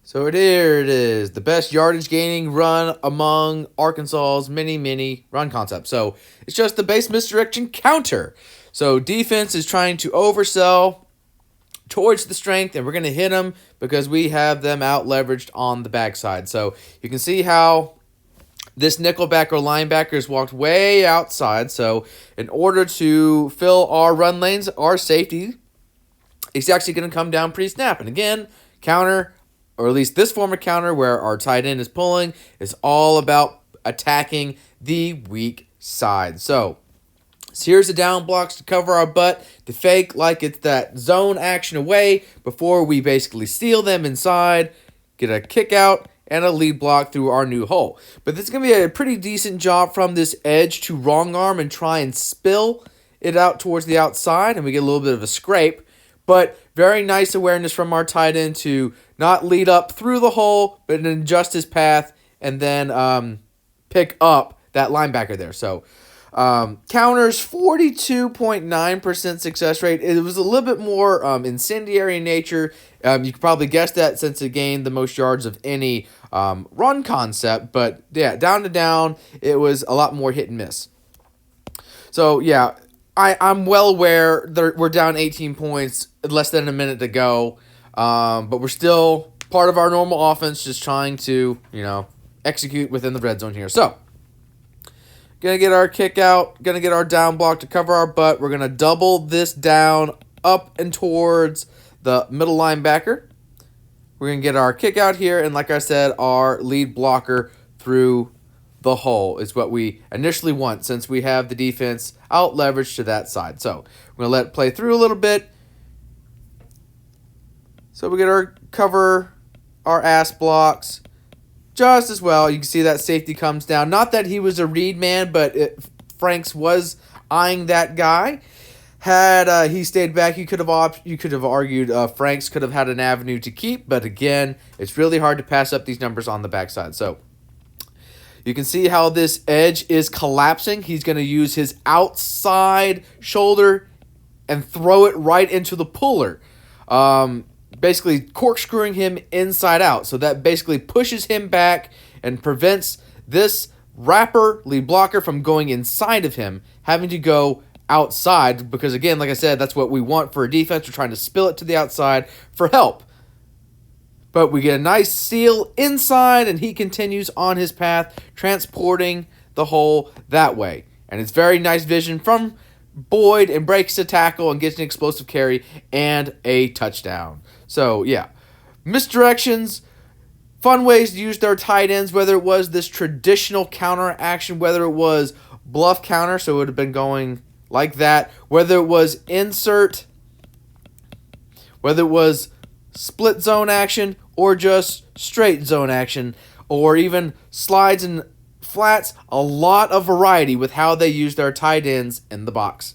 So here it is, the best yardage gaining run among Arkansas's mini run concept. So it's just the base misdirection counter. So defense is trying to oversell towards the strength, and we're going to hit them because we have them out leveraged on the backside. So you can see how this nickelback or linebacker has walked way outside. So in order to fill our run lanes, our safety is actually going to come down pre-snap. And again, counter, or at least this form of counter where our tight end is pulling, is all about attacking the weak side. So here's the down blocks to cover our butt, to fake like it's that zone action away before we basically steal them inside, get a kick out, and a lead block through our new hole. But this is going to be a pretty decent job from this edge to wrong arm and try and spill it out towards the outside, and we get a little bit of a scrape. But very nice awareness from our tight end to not lead up through the hole, but then adjust his path and then pick up that linebacker there. So counters, 42.9% success rate. It was a little bit more incendiary in nature. You could probably guess that since it gained the most yards of any run concept. But yeah, down to down, it was a lot more hit and miss. So yeah, I'm well aware that we're down 18 points, less than a minute to go. But we're still part of our normal offense, just trying to, execute within the red zone here. So, gonna get our kick out, gonna get our down block to cover our butt. We're gonna double this down up and towards the middle linebacker. We're gonna get our kick out here, and like I said, our lead blocker through the hole is what we initially want, since we have the defense out leveraged to that side. So we're gonna let it play through a little bit. So we get our cover, our ass blocks just as well. You can see that safety comes down. Not that he was a read man, but Franks was eyeing that guy. Had he stayed back, you could have argued Franks could have had an avenue to keep. But again, it's really hard to pass up these numbers on the backside. So you can see how this edge is collapsing. He's going to use his outside shoulder and throw it right into the puller. Basically corkscrewing him inside out. So that basically pushes him back and prevents this wrapper lead blocker from going inside of him, having to go outside, because again, like I said, that's what we want for a defense. We're trying to spill it to the outside for help. But we get a nice seal inside, and he continues on his path, transporting the hole that way. And it's very nice vision from Boyd, and breaks the tackle and gets an explosive carry and a touchdown. So, yeah, misdirections, fun ways to use their tight ends, whether it was this traditional counter action, whether it was bluff counter, so it would have been going like that, whether it was insert, whether it was split zone action, or just straight zone action, or even slides and flats, a lot of variety with how they use their tight ends in the box.